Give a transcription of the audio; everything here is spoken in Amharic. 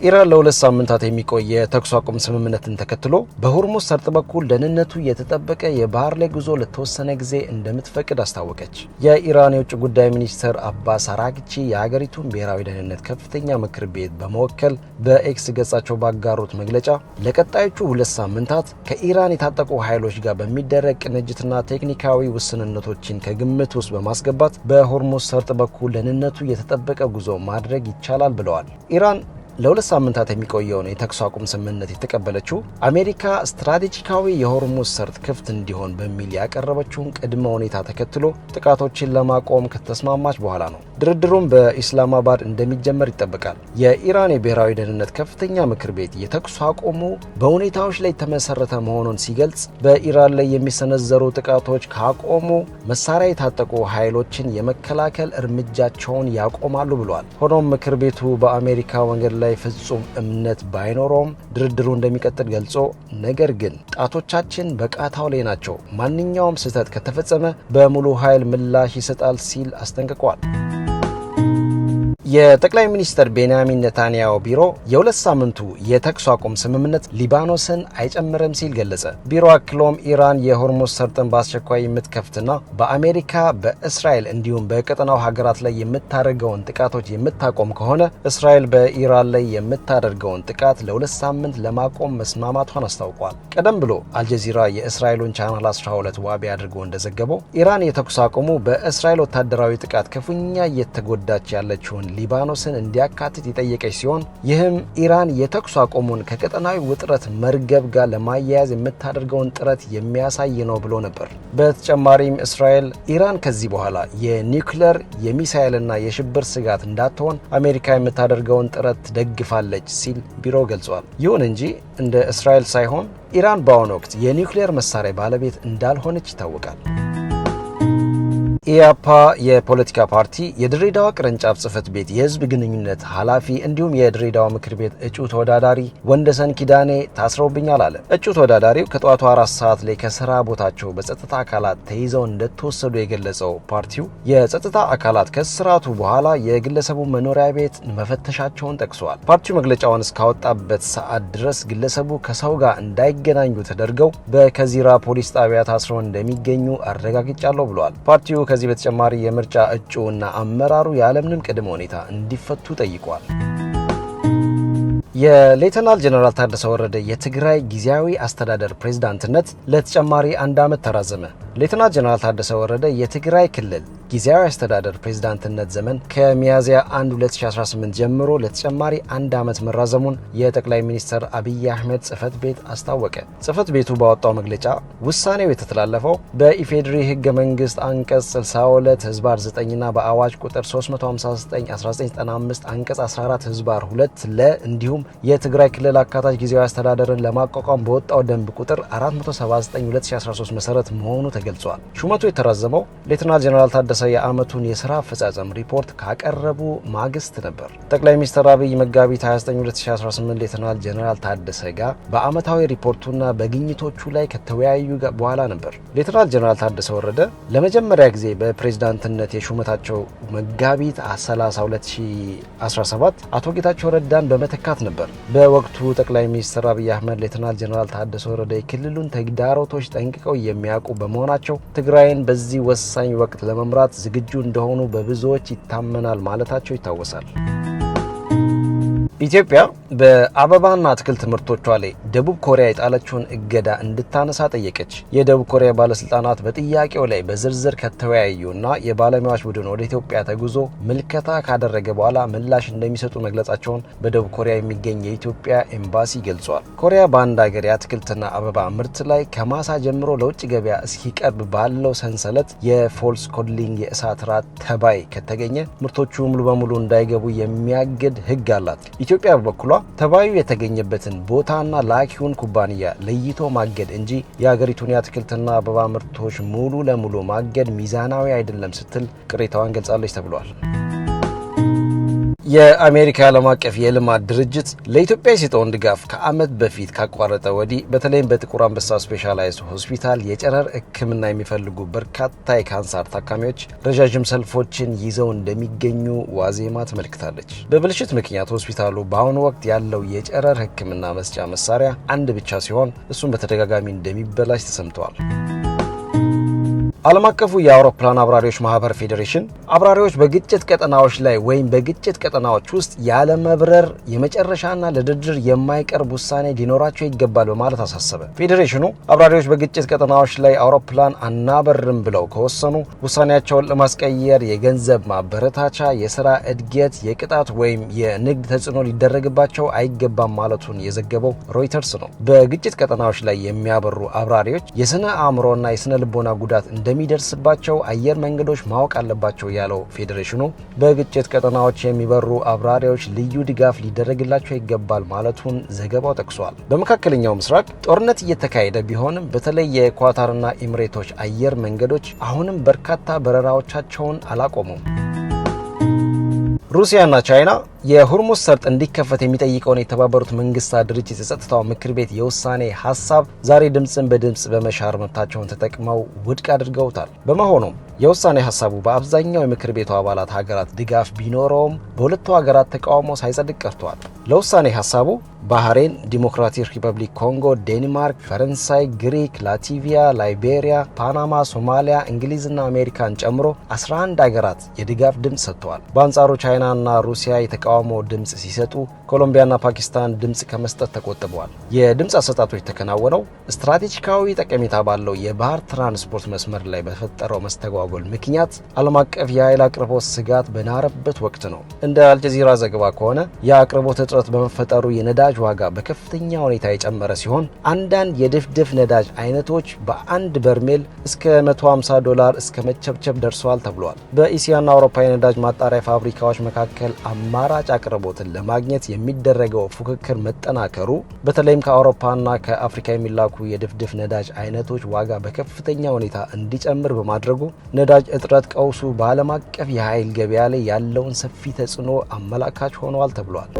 ኢራን ለሁለት ሳምንታት የሚቆይ የተኩስ አቁም ስምምነትን ተከትሎ በሆርሙዝ ሰርጥ በኩል ደህንነቱ የተጠበቀ የባህር ላይ ጉዞ ለተወሰነ ጊዜ እንደምትፈቅድ አስታወቀች። የኢራን የውጭ ጉዳይ ሚኒስትር አባስ አራግቺ የሀገሪቱን ብሔራዊ ደህንነት ከፍተኛ ምክር ቤት በመወከል በኤክስ ገጻቸው ባጋሩት መግለጫ ለቀጣዮቹ ሁለት ሳምንታት ከኢራን የታጠቁ ኃይሎች ጋር በሚደረግ ቅንጅትና ቴክኒካዊ ውስንነቶችን ከግምት ውስጥ በማስገባት በሆርሙዝ ሰርጥ በኩል ደህንነቱ የተጠበቀ ጉዞ ማድረግ ይቻላል ብለዋል። ኢራን ለሁለት ሳምንታት የሚቆየውን የተኩስ አቁም ስምምነት የተቀበለችው አሜሪካ ስትራቴጂካዊ የሆርሙዝ ሰርጥ ክፍት እንዲሆን በሚል ያቀረበችውን ቅድመ ሁኔታ ተከትሎ ጥቃቶችን ለማቆም ከተስማማች በኋላ ነው። ድርድሩም በኢስላማባድ እንደሚጀመር ይጠበቃል። የኢራን የብሔራዊ ደህንነት ከፍተኛ ምክር ቤት የተኩስ አቁሙ በሁኔታዎች ላይ የተመሰረተ መሆኑን ሲገልጽ በኢራን ላይ የሚሰነዘሩ ጥቃቶች ካቆሙ መሳሪያ የታጠቁ ኃይሎችን የመከላከል እርምጃቸውን ያቆማሉ ብሏል። ሆኖም ምክር ቤቱ በአሜሪካ መንገድ ላይ ፍጹም እምነት ባይኖረውም ድርድሩ እንደሚቀጥል ገልጾ ነገር ግን ጣቶቻችን በቃታው ላይ ናቸው፣ ማንኛውም ስህተት ከተፈጸመ በሙሉ ኃይል ምላሽ ይሰጣል ሲል አስጠንቅቋል። የጠቅላይ ሚኒስትር ቤንያሚን ኔታንያሁ ቢሮ የሁለት ሳምንቱ የተኩስ አቁም ስምምነት ሊባኖስን አይጨምርም ሲል ገለጸ። ቢሮ አክሎም ኢራን የሆርሙዝ ሰርጥን በአስቸኳይ የምትከፍትና በአሜሪካ በእስራኤል እንዲሁም በቀጠናው ሀገራት ላይ የምታደርገውን ጥቃቶች የምታቆም ከሆነ እስራኤል በኢራን ላይ የምታደርገውን ጥቃት ለሁለት ሳምንት ለማቆም መስማማቷን አስታውቋል። ቀደም ብሎ አልጀዚራ የእስራኤሉን ቻናል 12 ዋቢ አድርጎ እንደዘገበው ኢራን የተኩስ አቁሙ በእስራኤል ወታደራዊ ጥቃት ክፉኛ እየተጎዳች ያለችውን ሊባኖስን እንዲያካትት የጠየቀች ሲሆን ይህም ኢራን የተኩስ አቁሙን ከቀጠናዊ ውጥረት መርገብ ጋር ለማያያዝ የምታደርገውን ጥረት የሚያሳይ ነው ብሎ ነበር። በተጨማሪም እስራኤል ኢራን ከዚህ በኋላ የኒውክሌር የሚሳኤልና የሽብር ስጋት እንዳትሆን አሜሪካ የምታደርገውን ጥረት ትደግፋለች ሲል ቢሮ ገልጿል። ይሁን እንጂ እንደ እስራኤል ሳይሆን ኢራን በአሁኑ ወቅት የኒውክሌር መሳሪያ ባለቤት እንዳልሆነች ይታወቃል። ኢያፓ የፖለቲካ ፓርቲ የድሬዳዋ ቅርንጫፍ ጽህፈት ቤት የህዝብ ግንኙነት ኃላፊ እንዲሁም የድሬዳዋ ምክር ቤት እጩ ተወዳዳሪ ወንደሰን ኪዳኔ ታስረውብኛል አለ። እጩ ተወዳዳሪው ከጠዋቱ 4 ሰዓት ላይ ከስራ ቦታቸው በጸጥታ አካላት ተይዘው እንደተወሰዱ የገለጸው ፓርቲው የጸጥታ አካላት ከስራቱ በኋላ የግለሰቡ መኖሪያ ቤት መፈተሻቸውን ጠቅሷል። ፓርቲው መግለጫውን እስካወጣበት ሰዓት ድረስ ግለሰቡ ከሰው ጋር እንዳይገናኙ ተደርገው በከዚራ ፖሊስ ጣቢያ ታስረው እንደሚገኙ አረጋግጫለሁ ብሏል። ፓርቲው ከዚህ በተጨማሪ የምርጫ እጩና አመራሩ ያለምንም ቅድመ ሁኔታ እንዲፈቱ ጠይቋል። የሌተናል ጀነራል ታደሰ ወረደ የትግራይ ጊዜያዊ አስተዳደር ፕሬዝዳንትነት ለተጨማሪ 1 ዓመት ተራዘመ። ሌተናል ጀነራል ታደሰ ወረደ የትግራይ ክልል ጊዜያዊ አስተዳደር ፕሬዝዳንትነት ዘመን ከሚያዝያ 1 2018 ጀምሮ ለተጨማሪ 1 ዓመት መራዘሙን የጠቅላይ ሚኒስትር አብይ አህመድ ጽህፈት ቤት አስታወቀ። ጽህፈት ቤቱ ባወጣው መግለጫ ውሳኔው የተተላለፈው በኢፌዴሪ ህገ መንግስት አንቀጽ 62 ህዝባር 9ና በአዋጅ ቁጥር 359 1995 አንቀጽ 14 ህዝባር 2 እንዲሁም የትግራይ ክልል አካታች ጊዜያዊ አስተዳደርን ለማቋቋም በወጣው ደንብ ቁጥር 479 2013 መሰረት መሆኑ ተገልጿል። ሹመቱ የተራዘመው ሌተናል ጀነራል ታደሰ የአመቱን የስራ አፈጻጸም ሪፖርት ካቀረቡ ማግስት ነበር። ጠቅላይ ሚኒስትር አብይ መጋቢት 29 2018 ሌተናል ጀነራል ታደሰ ጋር በአመታዊ ሪፖርቱና በግኝቶቹ ላይ ከተወያዩ በኋላ ነበር። ሌተናል ጀነራል ታደሰ ወረደ ለመጀመሪያ ጊዜ በፕሬዝዳንትነት የሹመታቸው መጋቢት 30 2017 አቶ ጌታቸው ረዳን በመተካት ነበር። በወቅቱ ጠቅላይ ሚኒስትር አብይ አህመድ ሌተናል ጀነራል ታደሰ ወረደ የክልሉን ተግዳሮቶች ጠንቅቀው የሚያውቁ በመሆናቸው ትግራይን በዚህ ወሳኝ ወቅት ለመምራት ዝግጁ እንደሆኑ በብዙዎች ይታመናል ማለታቸው ይታወሳል። ኢትዮጵያ በአበባና አትክልት ምርቶቿ ላይ ደቡብ ኮሪያ የጣለችውን እገዳ እንድታነሳ ጠየቀች። የደቡብ ኮሪያ ባለስልጣናት በጥያቄው ላይ በዝርዝር ከተወያዩና የባለሙያዎች ቡድን ወደ ኢትዮጵያ ተጉዞ ምልከታ ካደረገ በኋላ ምላሽ እንደሚሰጡ መግለጻቸውን በደቡብ ኮሪያ የሚገኝ የኢትዮጵያ ኤምባሲ ገልጿል። ኮሪያ በአንድ ሀገር የአትክልትና አበባ ምርት ላይ ከማሳ ጀምሮ ለውጭ ገበያ እስኪቀርብ ባለው ሰንሰለት የፎልስ ኮድሊንግ የእሳት ራት ተባይ ከተገኘ ምርቶቹ ሙሉ በሙሉ እንዳይገቡ የሚያግድ ሕግ አላት። ኢትዮጵያ በበኩሏ ተባዩ የተገኘበትን ቦታና ላኪውን ኩባንያ ለይቶ ማገድ እንጂ የሀገሪቱን የአትክልትና አበባ ምርቶች ሙሉ ለሙሉ ማገድ ሚዛናዊ አይደለም ስትል ቅሬታዋን ገልጻለች ተብሏል። የአሜሪካ ዓለም አቀፍ የልማት ድርጅት ለኢትዮጵያ የሰጠውን ድጋፍ ከዓመት በፊት ካቋረጠ ወዲህ በተለይም በጥቁር አንበሳ ስፔሻላይዝድ ሆስፒታል የጨረር ሕክምና የሚፈልጉ በርካታ የካንሰር ታካሚዎች ረዣዥም ሰልፎችን ይዘው እንደሚገኙ ዋዜማ ተመልክታለች። በብልሽት ምክንያት ሆስፒታሉ በአሁኑ ወቅት ያለው የጨረር ሕክምና መስጫ መሳሪያ አንድ ብቻ ሲሆን እሱም በተደጋጋሚ እንደሚበላሽ ተሰምተዋል። ዓለም አቀፉ የአውሮፕላን አብራሪዎች ማህበር ፌዴሬሽን አብራሪዎች በግጭት ቀጠናዎች ላይ ወይም በግጭት ቀጠናዎች ውስጥ ያለ መብረር የመጨረሻና ለድርድር የማይቀርብ ውሳኔ ሊኖራቸው ይገባል በማለት አሳሰበ። ፌዴሬሽኑ አብራሪዎች በግጭት ቀጠናዎች ላይ አውሮፕላን አናበርም ብለው ከወሰኑ ውሳኔያቸውን ለማስቀየር የገንዘብ ማበረታቻ፣ የስራ እድገት፣ የቅጣት ወይም የንግድ ተጽዕኖ ሊደረግባቸው አይገባም ማለቱን የዘገበው ሮይተርስ ነው። በግጭት ቀጠናዎች ላይ የሚያበሩ አብራሪዎች የስነ አእምሮና የስነ ልቦና ጉዳት እንደሚደርስባቸው አየር መንገዶች ማወቅ አለባቸው ያለው ፌዴሬሽኑ በግጭት ቀጠናዎች የሚበሩ አብራሪዎች ልዩ ድጋፍ ሊደረግላቸው ይገባል ማለቱን ዘገባው ጠቅሷል። በመካከለኛው ምስራቅ ጦርነት እየተካሄደ ቢሆንም በተለይ የኳታርና ኤሚሬቶች አየር መንገዶች አሁንም በርካታ በረራዎቻቸውን አላቆሙም። ሩሲያና ቻይና የሆርሙዝ ሰርጥ እንዲከፈት የሚጠይቀውን የተባበሩት መንግስታት ድርጅት የጸጥታው ምክር ቤት የውሳኔ ሀሳብ ዛሬ ድምፅን በድምፅ በመሻር መብታቸውን ተጠቅመው ውድቅ አድርገውታል። በመሆኑም የውሳኔ ሀሳቡ በአብዛኛው የምክር ቤቱ አባላት ሀገራት ድጋፍ ቢኖረውም በሁለቱ ሀገራት ተቃውሞ ሳይጸድቅ ቀርቷል። ለውሳኔ ሀሳቡ ባህሬን፣ ዲሞክራቲክ ሪፐብሊክ ኮንጎ፣ ዴንማርክ፣ ፈረንሳይ፣ ግሪክ፣ ላቲቪያ፣ ላይቤሪያ፣ ፓናማ፣ ሶማሊያ፣ እንግሊዝና አሜሪካን ጨምሮ 11 ሀገራት የድጋፍ ድምፅ ሰጥተዋል። በአንጻሩ ቻይናና ሩሲያ የተቃውሞ ድምፅ ሲሰጡ ኮሎምቢያና ፓኪስታን ድምፅ ከመስጠት ተቆጥበዋል። የድምፅ አሰጣጡ የተከናወነው ስትራቴጂካዊ ጠቀሜታ ባለው የባህር ትራንስፖርት መስመር ላይ በፈጠረው መስተጓጎል ምክንያት ዓለም አቀፍ የኃይል አቅርቦት ስጋት በናረበት ወቅት ነው። እንደ አልጀዚራ ዘገባ ከሆነ የአቅርቦት እጥረት በመፈጠሩ የነዳጅ ዋጋ በከፍተኛ ሁኔታ የጨመረ ሲሆን አንዳንድ የድፍድፍ ነዳጅ አይነቶች በአንድ በርሜል እስከ $150 እስከ መቸብቸብ ደርሰዋል ተብሏል። በኢሲያና አውሮፓ የነዳጅ ማጣሪያ ፋብሪካዎች መካከል አማራጭ አቅርቦትን ለማግኘት የሚደረገው ፉክክር መጠናከሩ በተለይም ከአውሮፓና ከአፍሪካ የሚላኩ የድፍድፍ ነዳጅ አይነቶች ዋጋ በከፍተኛ ሁኔታ እንዲጨምር በማድረጉ ነዳጅ እጥረት ቀውሱ በዓለም አቀፍ የኃይል ገበያ ላይ ያለውን ሰፊ ተጽዕኖ አመላካች ሆኗል ተብሏል።